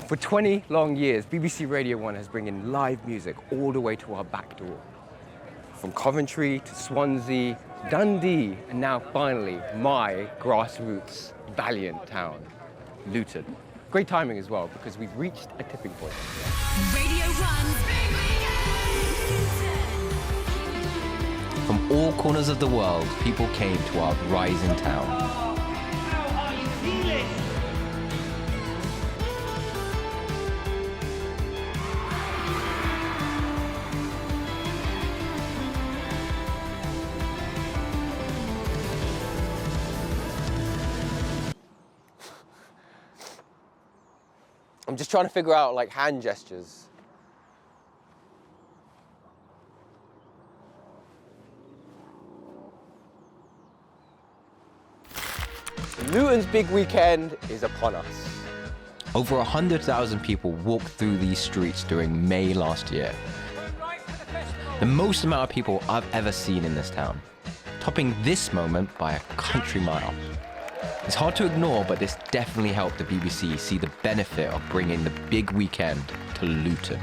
For 20 long years, BBC Radio 1 has brought in live music all the way to our back door. From Coventry to Swansea, Dundee, and now finally, my grassroots valiant town, Luton. Great timing as well, because we've reached a tipping point. Radio 1's Big Weekend. From all corners of the world, people came to our rising town. How are you feeling? I'm just trying to figure out like hand gestures. Luton's big weekend is upon us. Over 100,000 people walked through these streets during May last year. The most amount of people I've ever seen in this town, topping this moment by a country mile. It's hard to ignore, but this definitely helped the BBC see the benefit of bringing the big weekend to Luton.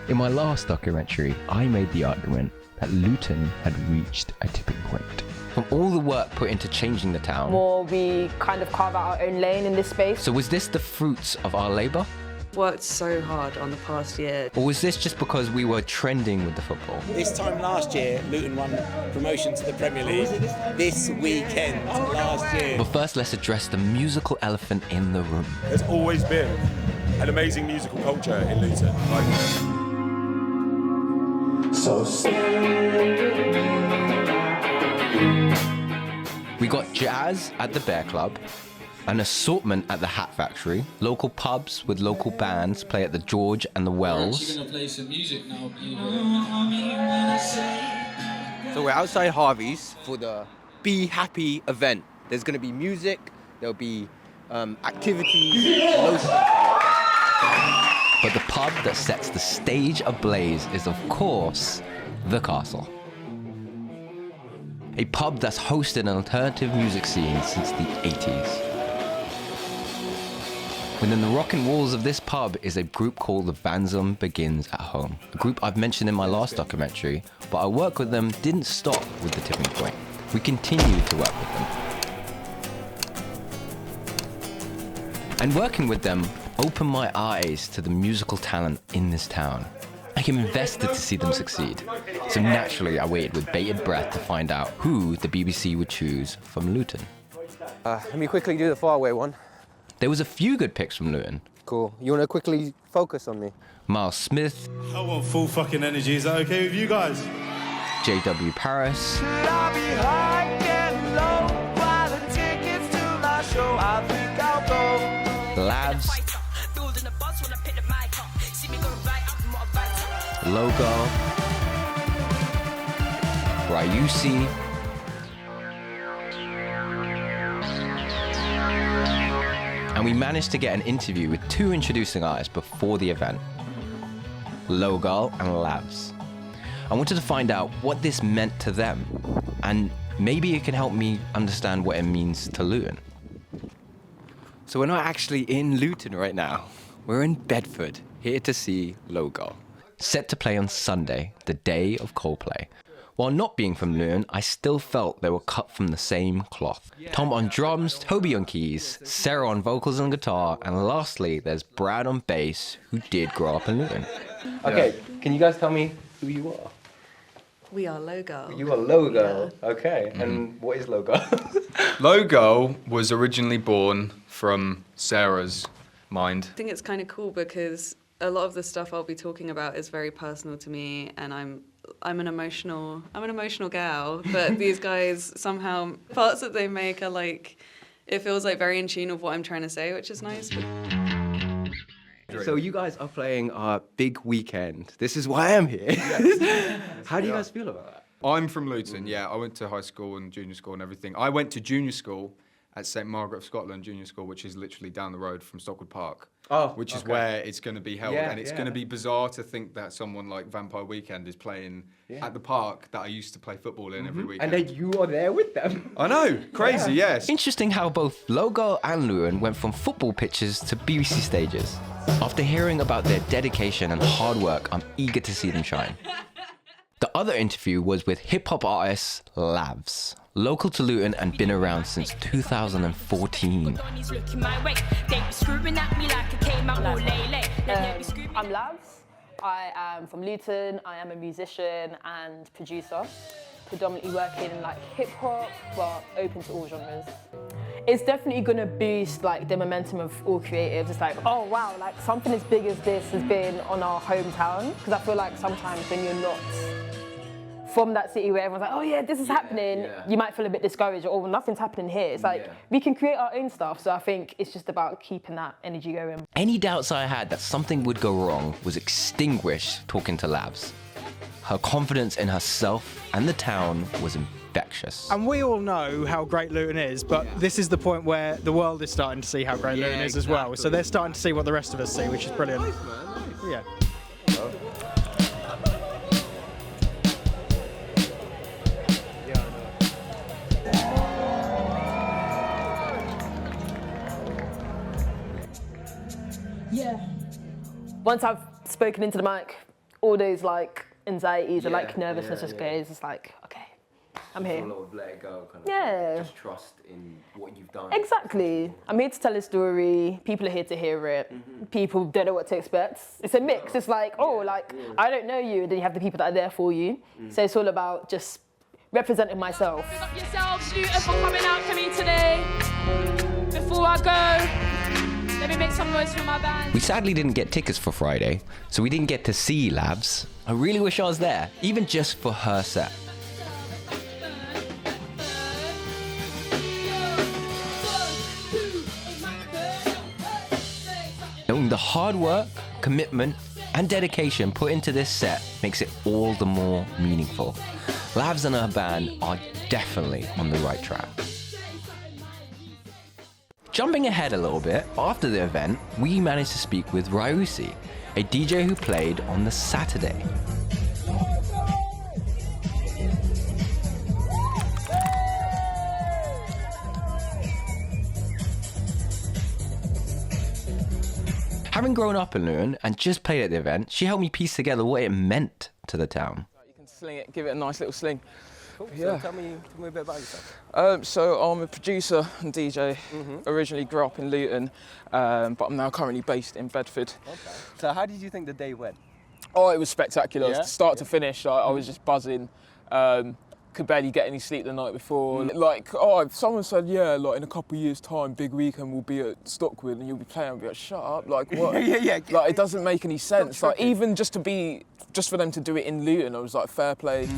In my last documentary, I made the argument that Luton had reached a tipping point. From all the work put into changing the town, More we kind of carve out our own lane in this space. so was this the fruits of our labour? Worked so hard on the past year. Or was this just because we were trending with the football? This time last year, Luton won promotion to the Premier League. This weekend last year. But first, let's address the musical elephant in the room. There's always been an amazing musical culture in Luton. We got jazz at the Bear Club, an assortment at the Hat Factory, local pubs with local bands play at the George and the Wells. We're actually going to play some music now. So we're outside Harvey's for the Be Happy event. There's going to be music, there'll be activities, loads of But the pub that sets the stage ablaze is, of course, the Castle. A pub that's hosted an alternative music scene since the 80s. Within the rocking walls of this pub is a group called the Vandalism Begins at Home, a group I've mentioned in my last documentary, but our work with them didn't stop with the tipping point. We continued to work with them. And working with them opened my eyes to the musical talent in this town. I am invested to see them succeed. So naturally, I waited with bated breath to find out who the BBC would choose from Luton. Let me quickly do the faraway one. There was a few good picks from Luton. Cool. You want to quickly focus on me? Miles Smith, I want full fucking energy. Is that okay with you guys? J.W. Paris, Labs, Logo, Ryusi, and we managed to get an interview with two introducing artists before the event, Logo and Labs. I wanted to find out what this meant to them, and maybe it can help me understand what it means to Luton. So we're not actually in Luton right now. We're in Bedford, here to see Logo. Set to play on Sunday, the day of Coldplay. While not being from Luton, I still felt they were cut from the same cloth. Tom on drums, Toby on keys, Sarah on vocals and guitar, and lastly, there's Brad on bass, who did grow up in Luton. Okay, can you guys tell me who you are? We are Logo. You are Logo. Okay, and what is Logo? Logo was originally born from Sarah's mind. I think it's kind of cool because a lot of the stuff I'll be talking about is very personal to me, and I'm an emotional gal, but these guys somehow, parts that they make are like, it feels like very in tune with what I'm trying to say, which is nice. So you guys are playing our big weekend. This is why I'm here. Yes. How do you guys feel about that? I'm from Luton, yeah. I went to high school and junior school and everything. I went to junior school at St Margaret of Scotland Junior School, which is literally down the road from Stockwood Park. Oh, which is okay. where it's going to be held, Yeah, and it's yeah. going to be bizarre to think that someone like Vampire Weekend is playing at the park that I used to play football in every weekend. And then you are there with them. I know, crazy, yes. Interesting how both Logo and Luton went from football pitches to BBC stages. After hearing about their dedication and hard work, I'm eager to see them shine. The other interview was with hip-hop artist Lavs, local to Luton and been around since 2014. I'm Labs. I am from Luton. I am a musician and producer, predominantly working in like hip hop, but open to all genres. It's definitely gonna boost like the momentum of all creatives. It's like, oh wow, like something as big as this has been on our hometown. Because I feel like sometimes when you're not from that city where everyone's like, oh yeah, this is happening, you might feel a bit discouraged or, oh, nothing's happening here. It's like, we can create our own stuff. So I think it's just about keeping that energy going. Any doubts I had that something would go wrong was extinguished talking to Lavs. Her confidence in herself and the town was infectious. And we all know how great Luton is, but this is the point where the world is starting to see how great Luton is as well. So they're starting to see what the rest of us see, which is brilliant. Nice, man. Nice. Yeah. Once I've spoken into the mic, all those like anxieties and like nervousness just goes. It's like, okay, I'm here. Let it go, kind of. Yeah. Just trust in what you've done. Exactly. I'm here to tell a story. People are here to hear it. People don't know what to expect. It's a mix. It's like, I don't know you, and then you have the people that are there for you. So it's all about just representing myself. Big up yourselves, Luton, for coming out for me today. Before I go, let me make some noise for my band. We sadly didn't get tickets for Friday, so we didn't get to see Lavs. I really wish I was there, even just for her set. Knowing the hard work, commitment, and dedication put into this set makes it all the more meaningful. Lavs and her band are definitely on the right track. Jumping ahead a little bit, after the event, we managed to speak with Ryusi, a DJ who played on the Saturday. Having grown up in Luton and just played at the event, she helped me piece together what it meant to the town. You can sling it, give it a nice little sling. Cool. Yeah. So tell me a bit about yourself. So I'm a producer and DJ. Originally grew up in Luton, but I'm now currently based in Bedford. Okay. So how did you think the day went? Oh, it was spectacular. Yeah? Start to finish, I was just buzzing. Could barely get any sleep the night before. Like, if someone said, like in a couple of years' time, big weekend will be at Stockwood and you'll be playing, I'll be like, shut up, like what? Like, it doesn't make any sense. Like, even just for them to do it in Luton, I was like, fair play.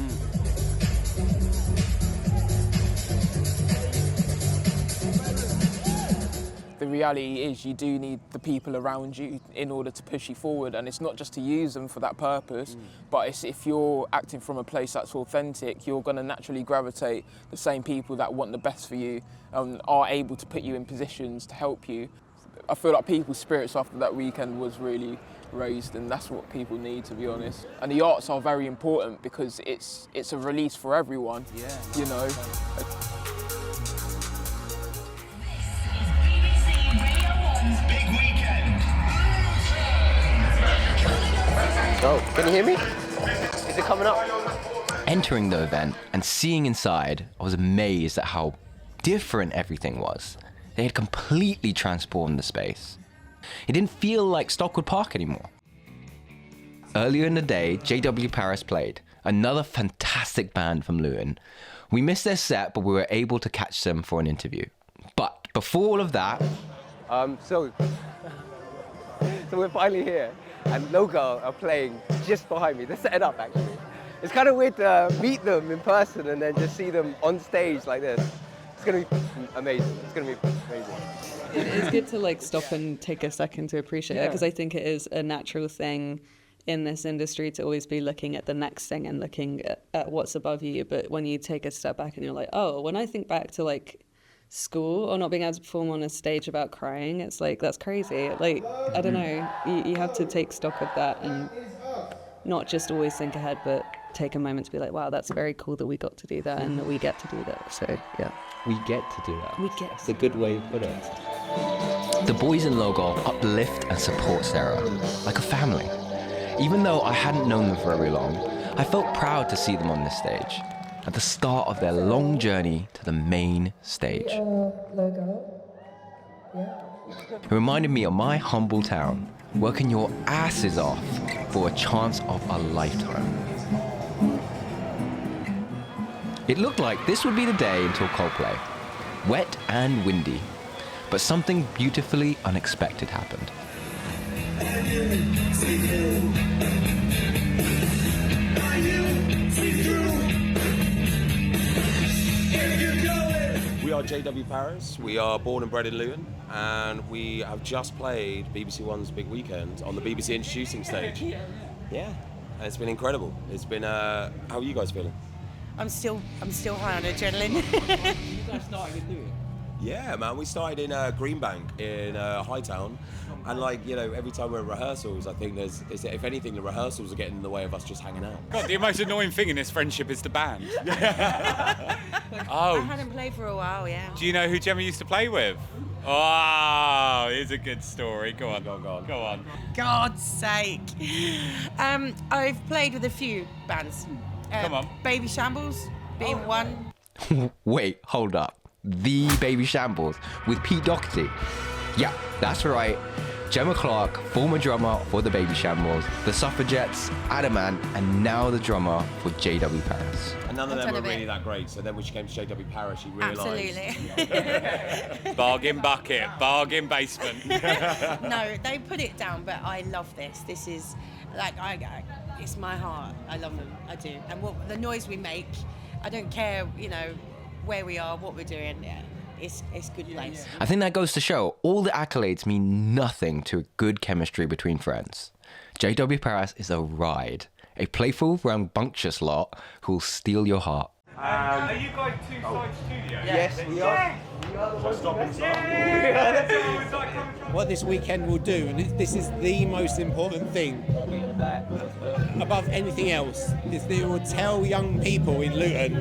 The reality is you do need the people around you in order to push you forward, and it's not just to use them for that purpose, but it's if you're acting from a place that's authentic, you're going to naturally gravitate the same people that want the best for you and are able to put you in positions to help you. I feel like people's spirits after that weekend was really raised, and that's what people need, to be honest. And the arts are very important because it's a release for everyone, you know. Oh, can you hear me? Is it coming up? Entering the event and seeing inside, I was amazed at how different everything was. They had completely transformed the space. It didn't feel like Stockwood Park anymore. Earlier in the day, JW Paris played, another fantastic band from Luton. We missed their set, but we were able to catch them for an interview. But before all of that... So we're finally here, and Logo are playing just behind me. They're setting up, actually. It's kind of weird to meet them in person and then just see them on stage like this. It's going to be amazing. It's going to be amazing. It's good to like stop and take a second to appreciate it, because I think it is a natural thing in this industry to always be looking at the next thing and looking at what's above you. But when you take a step back and you're like, oh, when I think back to like school or not being able to perform on a stage without crying. It's like, that's crazy. Like, I don't know. You have to take stock of that and not just always think ahead, but take a moment to be like, wow, that's very cool that we got to do that and that we get to do that. So, yeah. We get to do that. We get. It's a good way to put it. The boys in Logo uplift and support Sarah like a family. Even though I hadn't known them for very long, I felt proud to see them on this stage, at the start of their long journey to the main stage. It reminded me of my humble town, working your asses off for a chance of a lifetime. It looked like this would be the day until Coldplay. Wet and windy, but something beautifully unexpected happened. We are JW Paris. We are born and bred in Luton, and we have just played BBC One's Big Weekend on the BBC Introducing stage. Yeah, and it's been incredible. It's been. How are you guys feeling? I'm still high on adrenaline. You guys started in Luton? Yeah, man. We started in Greenbank in Hightown, and like, you know, every time we're at rehearsals, I think if anything, the rehearsals are getting in the way of us just hanging out. God, the most annoying thing in this friendship is the band. I hadn't played for a while, yeah. Do you know who Gemma used to play with? Oh, here's a good story. Go on. Go on. God's sake. I've played with a few bands. Come on. Baby Shambles being one. Wait, hold up. The Baby Shambles with Pete Doherty. Yeah, that's right. Gemma Clark, former drummer for the Baby Shambles, the Suffragettes, Adamant, and now the drummer for JW Paris. And none of them were really that great, so then when she came to JW Paris, she realised... Absolutely. Bargain bucket, bargain basement. No, they put it down, but I love this. This is, like, it's my heart. I love them, I do. And the noise we make, I don't care, you know, where we are, what we're doing, yeah. It's a good place. I think that goes to show all the accolades mean nothing to good chemistry between friends. JW Paris is a ride, a playful, rambunctious lot who'll steal your heart. Are you guys two-side studio? Yes, we are. What this weekend will do, and this is the most important thing above anything else, is that it will tell young people in Luton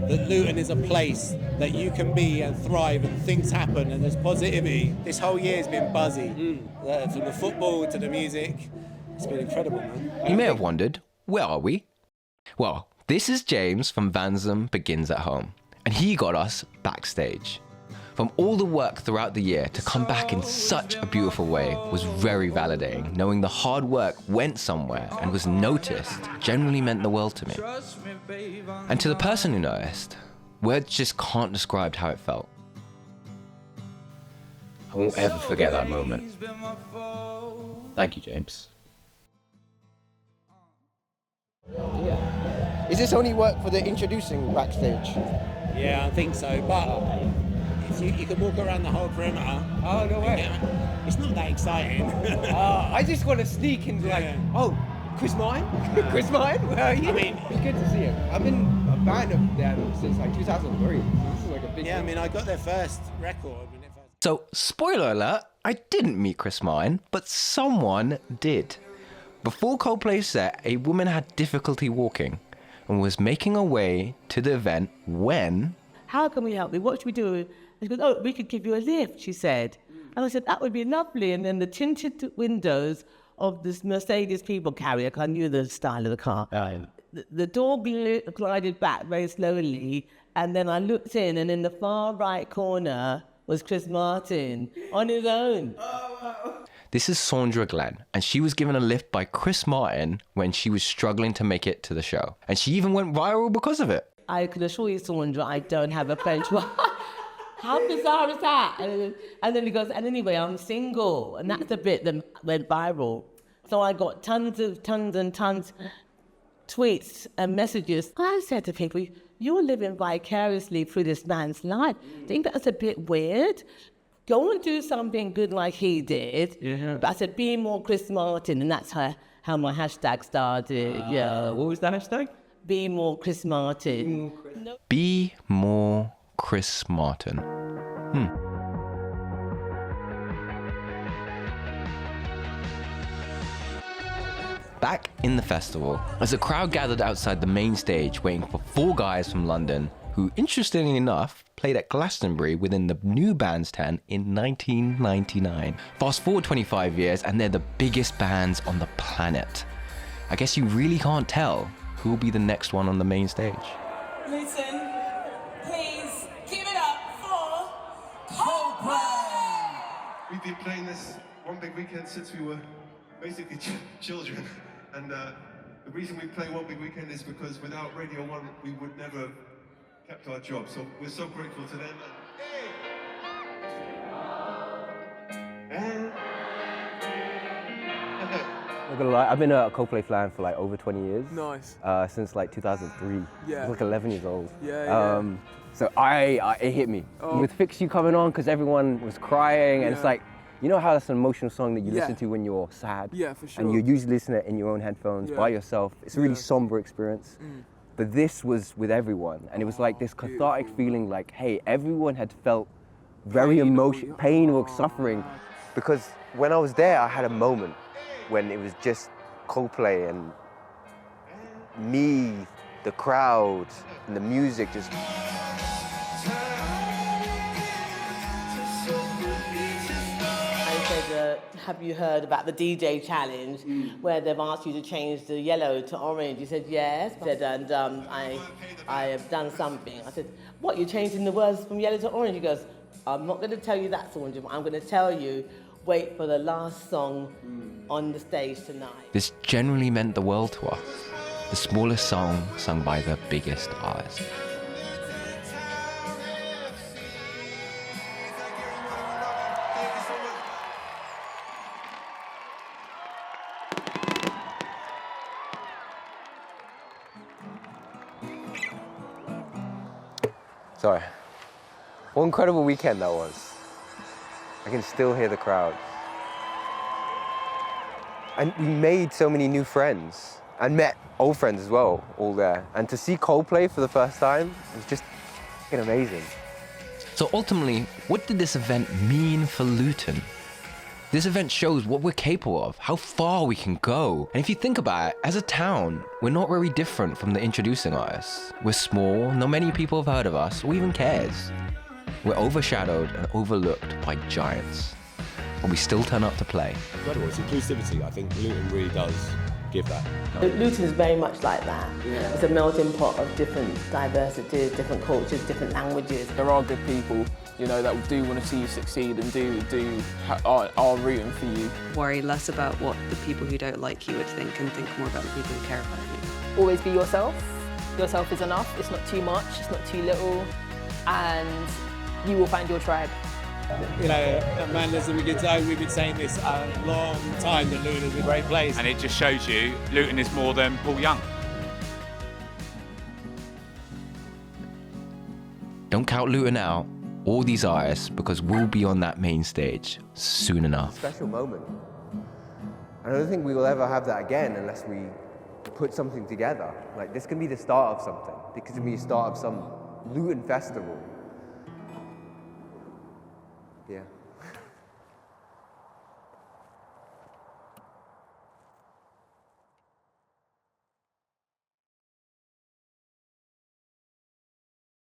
that Luton is a place that you can be and thrive and things happen and there's positivity. This whole year has been buzzy. From the football to the music, it's been incredible, man. You may have wondered, where are we? Well, this is James from Vandalism Begins at Home, and he got us backstage. From all the work throughout the year to come back in such a beautiful way was very validating. Knowing the hard work went somewhere and was noticed generally meant the world to me. And to the person who noticed, words just can't describe how it felt. I won't ever forget that moment. Thank you, James. Yeah. Is this only work for the introducing backstage? Yeah, I think so, but you can walk around the whole perimeter. Oh, no way. It's not that exciting. I just want to sneak into oh, Chris Mine? Chris Mine, where are you? I mean, it's good to see you. I've been a fan of them since like 2003. This is like a big thing. I mean, I got their first record. So, spoiler alert, I didn't meet Chris Mine, but someone did. Before Coldplay's set, a woman had difficulty walking and was making her way to the event when... How can we help you? What should we do? She goes, oh, we could give you a lift, she said. And I said, that would be lovely. And then the tinted windows of this Mercedes people carrier, I knew the style of the car. The door glided back very slowly, and then I looked in, and in the far right corner was Chris Martin on his own. This is Saundra Glenn, and she was given a lift by Chris Martin when she was struggling to make it to the show. And she even went viral because of it. I can assure you, Saundra, I don't have a French wife. How bizarre is that? And then he goes, and anyway, I'm single. And that's a bit that went viral. So I got tons and tons tweets and messages. I said to people, you're living vicariously through this man's life. I think that's a bit weird. Go and do something good like he did. Yeah. But I said, be more Chris Martin. And that's how my hashtag started. Yeah. What was that hashtag? Be more Chris Martin. Be more Chris Martin. Back in the festival, as a crowd gathered outside the main stage waiting for 4 guys from London who, interestingly enough, played at Glastonbury within the new bandstand in 1999. Fast forward 25 years and they're the biggest bands on the planet. I guess you really can't tell who will be the next one on the main stage. Luton, please give it up for Coldplay. We've been playing this One Big Weekend since we were basically children. And the reason we play One Big Weekend is because without Radio 1, we would never have kept our job. So we're so grateful to them. I'm not gonna lie, I've been a Coldplay fan for like over 20 years. Nice. Since like 2003. Yeah. I was like 11 years old. Yeah. So it hit me. With Fix You coming on, because everyone was crying, and it's like, you know how that's an emotional song that you listen to when you're sad? Yeah, for sure. And you usually listen to it in your own headphones by yourself. It's a really somber experience. But this was with everyone, and it was like this cathartic feeling like, hey, everyone had felt very pain or suffering. Because when I was there, I had a moment when it was just Coldplay and me, the crowd, and the music just... Have you heard about the DJ challenge where they've asked you to change the yellow to orange? You said yes. I said, and I have done something. I said, what, you're changing the words from yellow to orange? He goes, I'm not going to tell you that, Saundra, but I'm going to tell you, wait for the last song on the stage tonight. This generally meant the world to us. The smallest song sung by the biggest artist. Sorry. What an incredible weekend that was. I can still hear the crowd. And we made so many new friends and met old friends as well, all there. And to see Coldplay for the first time was just fucking amazing. So ultimately, what did this event mean for Luton? This event shows what we're capable of, how far we can go. And if you think about it, as a town, we're not very different from the introducing artists. We're small, not many people have heard of us, or even cares. We're overshadowed and overlooked by giants. But we still turn up to play. Incredible, it's inclusivity. I think Luton really does give that. Luton is very much like that. Yeah. It's a melting pot of different diversities, different cultures, different languages. There are good people, you know, that do want to see you succeed and are rooting for you. Worry less about what the people who don't like you would think and think more about the people who care about you. Always be yourself. Yourself is enough. It's not too much, it's not too little, and you will find your tribe. You know, at Vandalism, we've been saying this a long time, that Luton is a great place. And it just shows you Luton is more than Paul Young. Don't count Luton out, all these artists, because we'll be on that main stage soon enough. Special moment. I don't think we will ever have that again unless we put something together. Like, this can be the start of something. This can be the start of some Luton festival.